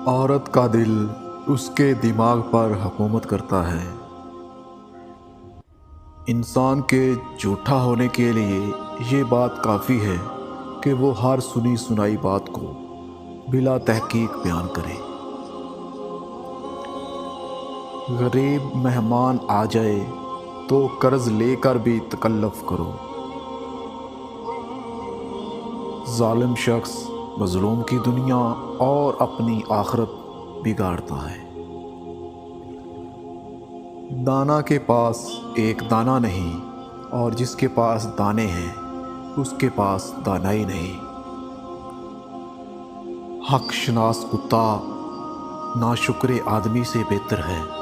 औरत का दिल उसके दिमाग पर हुकूमत करता है। इंसान के झूठा होने के लिए ये बात काफ़ी है कि वो हर सुनी सुनाई बात को बिला तहकीक बयान करे। गरीब मेहमान आ जाए तो कर्ज लेकर भी तकल्लुफ़ करो। जालिम शख्स मज़लूम की दुनिया और अपनी आखिरत बिगाड़ता है। दाना के पास एक दाना नहीं और जिसके पास दाने हैं उसके पास दाना ही नहीं। हक शनास कुत्ता नाशुक्रे आदमी से बेहतर है।